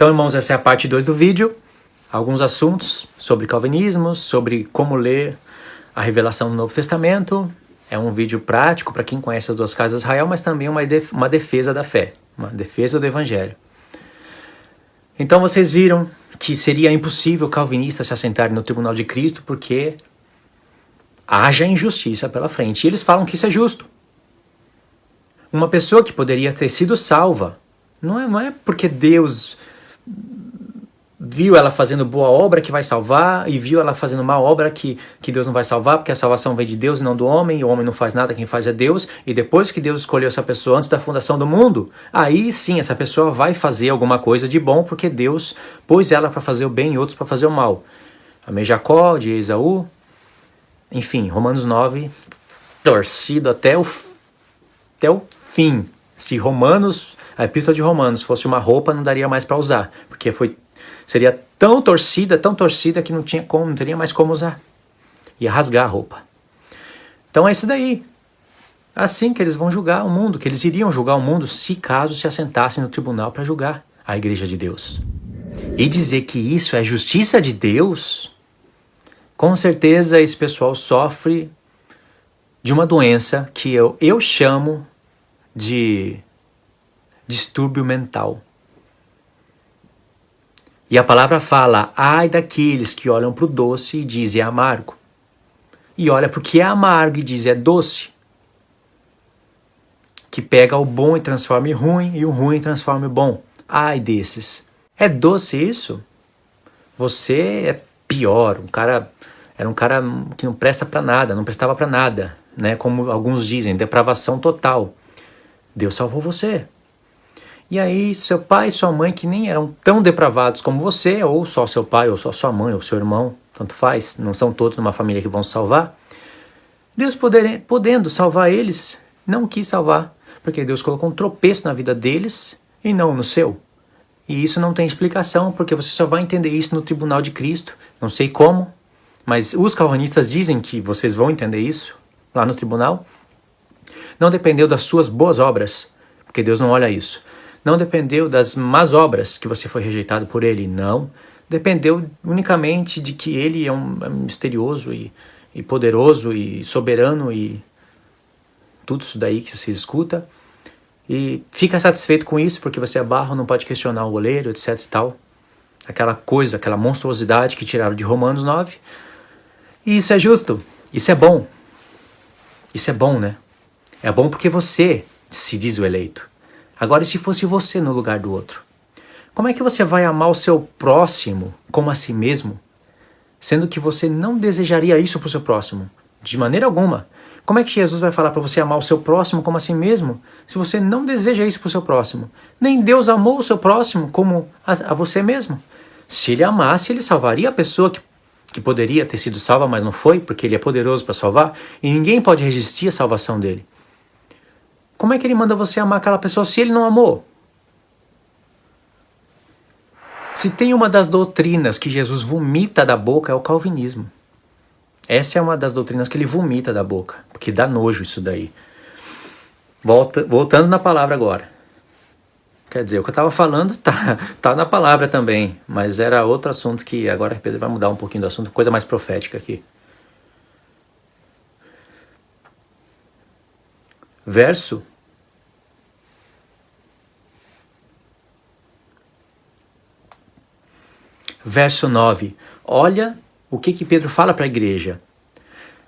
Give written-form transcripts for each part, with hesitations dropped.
Então, irmãos, essa é a parte 2 do vídeo. Alguns assuntos sobre calvinismo, sobre como ler a revelação do Novo Testamento. É um vídeo prático para quem conhece as duas casas de Israel, mas também uma defesa da fé, uma defesa do Evangelho. Então vocês viram que seria impossível calvinistas se assentarem no tribunal de Cristo porque haja injustiça pela frente. E eles falam que isso é justo. Uma pessoa que poderia ter sido salva, não é porque Deus viu ela fazendo boa obra que vai salvar e viu ela fazendo má obra que Deus não vai salvar, porque a salvação vem de Deus e não do homem, e o homem não faz nada, quem faz é Deus, e depois que Deus escolheu essa pessoa antes da fundação do mundo, aí sim essa pessoa vai fazer alguma coisa de bom, porque Deus pôs ela para fazer o bem e outros para fazer o mal. Amei Jacó, de Esaú, enfim, Romanos 9, torcido até o fim. Se a epístola de Romanos fosse uma roupa, não daria mais para usar, porque seria tão torcida que não teria mais como usar. Ia rasgar a roupa. Então é isso daí. Assim que eles vão julgar o mundo, que eles iriam julgar o mundo se assentassem no tribunal para julgar a igreja de Deus. E dizer que isso é justiça de Deus, com certeza esse pessoal sofre de uma doença que eu chamo de distúrbio mental. E a palavra fala, ai daqueles que olham para o doce e dizem é amargo. E olha porque é amargo e diz é doce. Que pega o bom e transforma em ruim, e o ruim transforma em bom. Ai desses. É doce isso? Você é pior. Era um cara que não presta para nada, não prestava para nada, né? Como alguns dizem, depravação total. Deus salvou você. E aí seu pai e sua mãe, que nem eram tão depravados como você, ou só seu pai, ou só sua mãe, ou seu irmão, tanto faz, não são todos numa família que vão salvar. Deus podendo salvar eles, não quis salvar, porque Deus colocou um tropeço na vida deles e não no seu. E isso não tem explicação, porque você só vai entender isso no tribunal de Cristo, não sei como, mas os calvinistas dizem que vocês vão entender isso lá no tribunal. Não dependeu das suas boas obras, porque Deus não olha isso. Não dependeu das más obras que você foi rejeitado por ele, não. Dependeu unicamente de que ele é um misterioso e poderoso e soberano e tudo isso daí que você escuta. E fica satisfeito com isso porque você é barro, não pode questionar o oleiro, etc e tal. Aquela coisa, aquela monstruosidade que tiraram de Romanos 9. E isso é justo, isso é bom. Isso é bom, né? É bom porque você se diz o eleito. Agora, e se fosse você no lugar do outro? Como é que você vai amar o seu próximo como a si mesmo, sendo que você não desejaria isso para o seu próximo? De maneira alguma. Como é que Jesus vai falar para você amar o seu próximo como a si mesmo, se você não deseja isso para o seu próximo? Nem Deus amou o seu próximo como a você mesmo. Se ele amasse, ele salvaria a pessoa que poderia ter sido salva, mas não foi, porque ele é poderoso para salvar, e ninguém pode resistir à salvação dele. Como é que ele manda você amar aquela pessoa se ele não amou? Se tem uma das doutrinas que Jesus vomita da boca é o calvinismo. Essa é uma das doutrinas que ele vomita da boca, porque dá nojo isso daí. Voltando na palavra agora. Quer dizer, o que eu estava falando tá na palavra também, mas era outro assunto que agora Pedro vai mudar um pouquinho do assunto, coisa mais profética aqui. Verso 9. Olha o que Pedro fala para a igreja.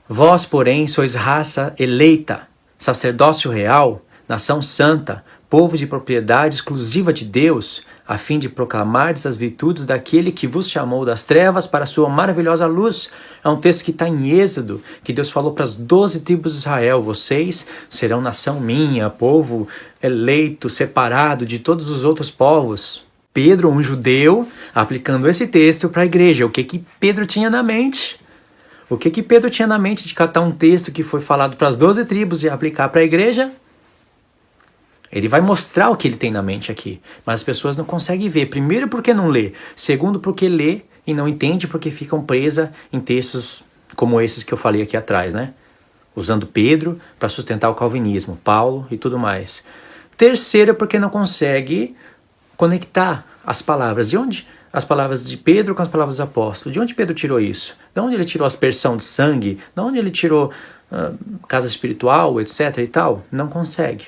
Vós, porém, sois raça eleita, sacerdócio real, nação santa, povo de propriedade exclusiva de Deus, a fim de proclamardes as virtudes daquele que vos chamou das trevas para a sua maravilhosa luz. É um texto que está em Êxodo, que Deus falou para as 12 tribos de Israel, vocês serão nação minha, povo eleito, separado de todos os outros povos. Pedro, um judeu, aplicando esse texto para a igreja. O que Pedro tinha na mente? O que Pedro tinha na mente de catar um texto que foi falado para as 12 tribos e aplicar para a igreja? Ele vai mostrar o que ele tem na mente aqui, mas as pessoas não conseguem ver. Primeiro porque não lê, segundo porque lê e não entende porque ficam presas em textos como esses que eu falei aqui atrás, né? Usando Pedro para sustentar o calvinismo, Paulo e tudo mais. Terceiro porque não consegue conectar as palavras. De onde? As palavras de Pedro com as palavras dos apóstolos. De onde Pedro tirou isso? De onde ele tirou a aspersão de sangue? De onde ele tirou casa espiritual, etc. e tal? Não consegue.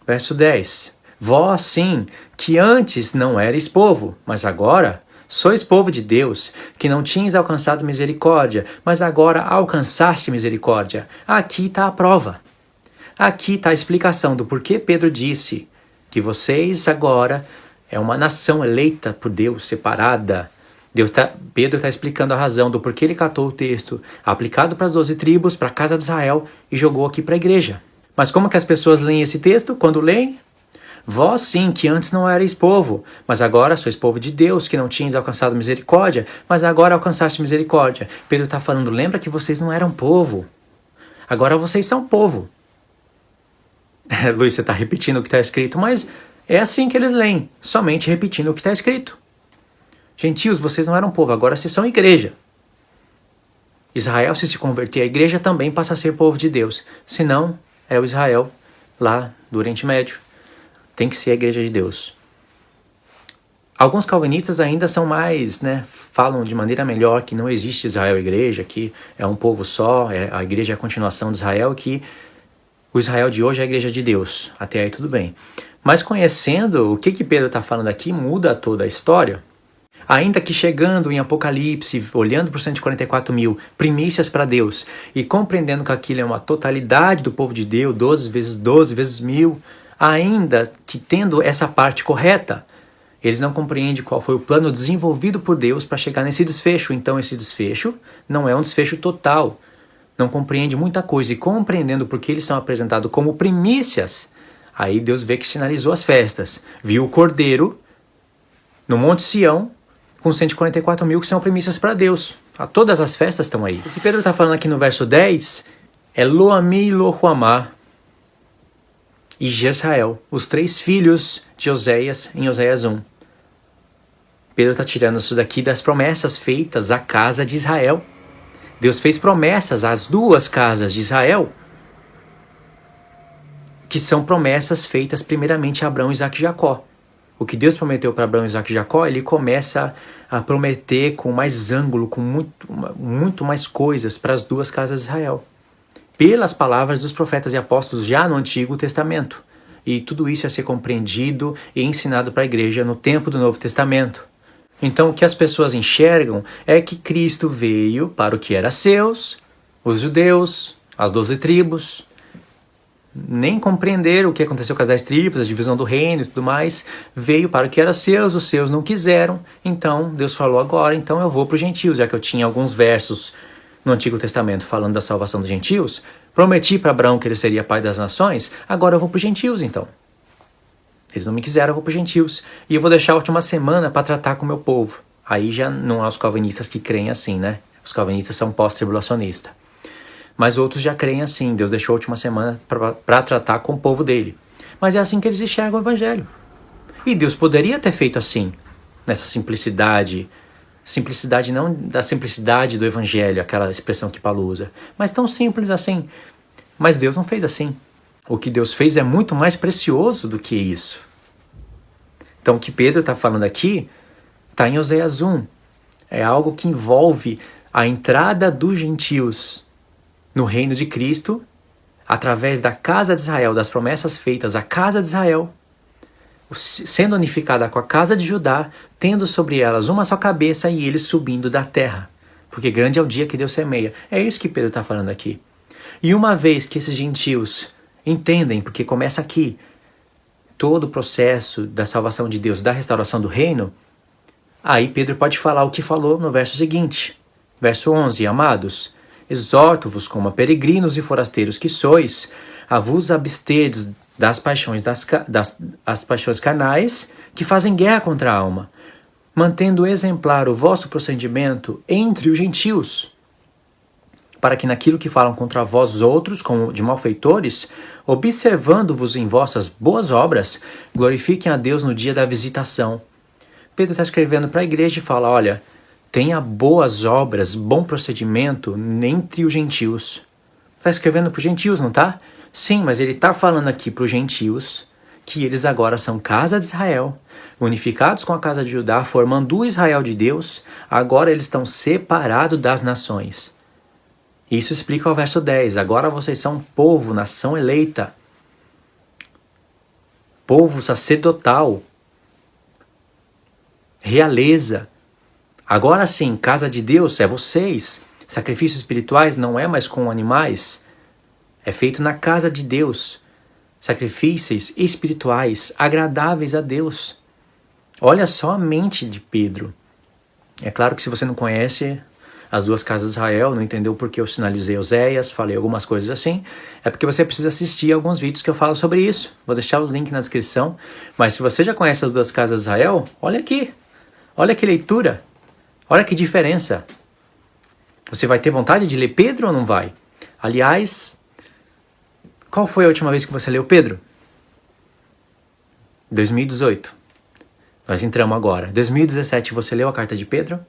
Verso 10. Vós, sim, que antes não erais povo, mas agora sois povo de Deus, que não tinhas alcançado misericórdia, mas agora alcançaste misericórdia. Aqui está a prova. Aqui está a explicação do porquê Pedro disse que vocês agora é uma nação eleita por Deus, separada. Pedro está explicando a razão do porquê ele catou o texto, aplicado para as 12 tribos, para a casa de Israel, e jogou aqui para a igreja. Mas como que as pessoas leem esse texto? Quando leem? Vós sim, que antes não erais povo, mas agora sois povo de Deus, que não tinhas alcançado misericórdia, mas agora alcançaste misericórdia. Pedro está falando, lembra que vocês não eram povo. Agora vocês são povo. Luiz, você está repetindo o que está escrito, mas é assim que eles leem, somente repetindo o que está escrito. Gentios, vocês não eram povo, agora vocês são igreja. Israel, se converter à igreja, também passa a ser povo de Deus. Se não, é o Israel lá do Oriente Médio. Tem que ser a igreja de Deus. Alguns calvinistas ainda são mais, falam de maneira melhor que não existe Israel e igreja, que é um povo só, a igreja é a continuação de Israel, que o Israel de hoje é a igreja de Deus. Até aí tudo bem. Mas conhecendo o que Pedro está falando aqui, muda toda a história. Ainda que chegando em Apocalipse, olhando para os 144 mil, primícias para Deus, e compreendendo que aquilo é uma totalidade do povo de Deus, 12 vezes 12 vezes 1000, ainda que tendo essa parte correta, eles não compreendem qual foi o plano desenvolvido por Deus para chegar nesse desfecho. Então esse desfecho não é um desfecho total. Não compreende muita coisa. E compreendendo porque eles são apresentados como primícias, aí Deus vê que sinalizou as festas. Viu o Cordeiro no Monte Sião com 144 mil que são primícias para Deus. Todas as festas estão aí. O que Pedro está falando aqui no verso 10 é Lo-Ami e Lo-Ruamá e Jezrael, os 3 filhos de Oséias em Oséias 1. Pedro está tirando isso daqui das promessas feitas à casa de Israel. Deus fez promessas às 2 casas de Israel, que são promessas feitas primeiramente a Abraão, Isaque e Jacó. O que Deus prometeu para Abraão, Isaque e Jacó, ele começa a prometer com mais ângulo, com muito mais coisas para as 2 casas de Israel. Pelas palavras dos profetas e apóstolos já no Antigo Testamento. E tudo isso ia ser compreendido e ensinado para a igreja no tempo do Novo Testamento. Então o que as pessoas enxergam é que Cristo veio para o que era seus, os judeus, as 12 tribos. Nem compreenderam o que aconteceu com as 10 tribos, a divisão do reino e tudo mais. Veio para o que era seus, os seus não quiseram. Então Deus falou agora, então eu vou para os gentios, já que eu tinha alguns versos no Antigo Testamento falando da salvação dos gentios. Prometi para Abraão que ele seria pai das nações, agora eu vou para os gentios então. Eles não me quiseram, eu vou para os gentios. E eu vou deixar a última semana para tratar com o meu povo. Aí já não há os calvinistas que creem assim, Os calvinistas são pós-tribulacionistas. Mas outros já creem assim, Deus deixou a última semana para tratar com o povo dele. Mas é assim que eles enxergam o evangelho. E Deus poderia ter feito assim, nessa simplicidade. Simplicidade não da simplicidade do evangelho, aquela expressão que Paulo usa, mas tão simples assim. Mas Deus não fez assim. O que Deus fez é muito mais precioso do que isso. Então o que Pedro está falando aqui está em Oséias 1. É algo que envolve a entrada dos gentios no reino de Cristo, através da casa de Israel, das promessas feitas à casa de Israel, sendo unificada com a casa de Judá, tendo sobre elas uma só cabeça e eles subindo da terra. Porque grande é o dia que Deus semeia. É isso que Pedro está falando aqui. E uma vez que esses gentios entendem, porque começa aqui, todo o processo da salvação de Deus, da restauração do reino, aí Pedro pode falar o que falou no verso seguinte. Verso 11, amados, exorto-vos como a peregrinos e forasteiros que sois, a vos absterdes das paixões, as paixões carnais que fazem guerra contra a alma, mantendo exemplar o vosso procedimento entre os gentios, para que naquilo que falam contra vós outros, como de malfeitores, observando-vos em vossas boas obras, glorifiquem a Deus no dia da visitação. Pedro está escrevendo para a igreja e fala, olha, tenha boas obras, bom procedimento entre os gentios. Está escrevendo para os gentios, não está? Sim, mas ele está falando aqui para os gentios que eles agora são casa de Israel, unificados com a casa de Judá, formando o Israel de Deus, agora eles estão separados das nações. Isso explica o verso 10. Agora vocês são povo, nação eleita, povo sacerdotal, realeza. Agora sim, casa de Deus é vocês. Sacrifícios espirituais não é mais com animais, é feito na casa de Deus. Sacrifícios espirituais agradáveis a Deus. Olha só a mente de Pedro. É claro que se você não conhece as duas casas de Israel, não entendeu porque eu sinalizei Oséias, falei algumas coisas assim, é porque você precisa assistir alguns vídeos que eu falo sobre isso. Vou deixar o link na descrição. Mas se você já conhece as duas casas de Israel, olha aqui. Olha que leitura. Olha que diferença. Você vai ter vontade de ler Pedro ou não vai? Aliás, qual foi a última vez que você leu Pedro? 2018. Nós entramos agora. 2017, você leu a carta de Pedro?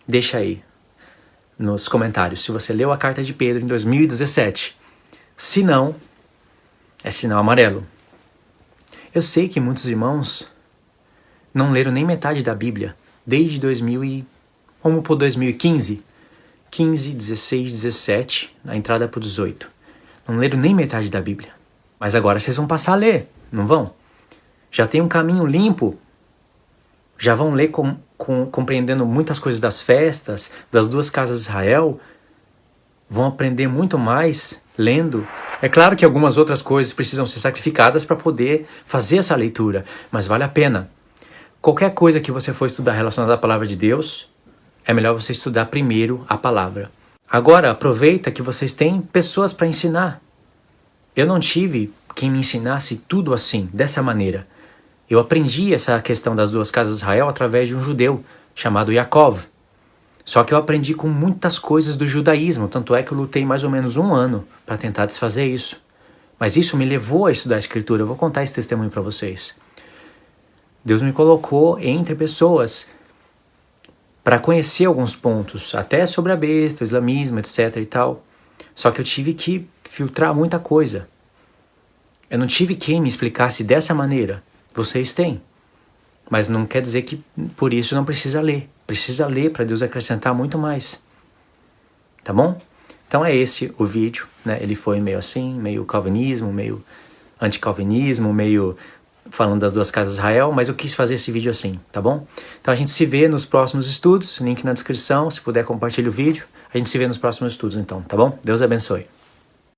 Deixa aí nos comentários se você leu a carta de Pedro em 2017. Se não, é sinal amarelo. Eu sei que muitos irmãos não leram nem metade da Bíblia desde 2015. 15, 16, 17, a entrada para o 18. Não leram nem metade da Bíblia. Mas agora vocês vão passar a ler, não vão? Já tem um caminho limpo. Já vão ler compreendendo muitas coisas das festas, das duas casas de Israel. Vão aprender muito mais lendo. É claro que algumas outras coisas precisam ser sacrificadas para poder fazer essa leitura, mas vale a pena. Qualquer coisa que você for estudar relacionada à palavra de Deus, é melhor você estudar primeiro a palavra. Agora, aproveita que vocês têm pessoas para ensinar. Eu não tive quem me ensinasse tudo assim, dessa maneira. Eu aprendi essa questão das duas casas de Israel através de um judeu chamado Yaakov. Só que eu aprendi com muitas coisas do judaísmo, tanto é que eu lutei mais ou menos 1 ano para tentar desfazer isso. Mas isso me levou a estudar a Escritura. Eu vou contar esse testemunho para vocês. Deus me colocou entre pessoas para conhecer alguns pontos, até sobre a besta, o islamismo, etc. e tal. Só que eu tive que filtrar muita coisa. Eu não tive quem me explicasse dessa maneira. Vocês têm. Mas não quer dizer que por isso não precisa ler. Precisa ler para Deus acrescentar muito mais. Tá bom? Então é esse o vídeo, né? Ele foi meio assim, meio calvinismo, meio anticalvinismo, meio falando das duas casas de Israel, mas eu quis fazer esse vídeo assim, tá bom? Então a gente se vê nos próximos estudos, link na descrição, se puder compartilha o vídeo. A gente se vê nos próximos estudos então, tá bom? Deus abençoe.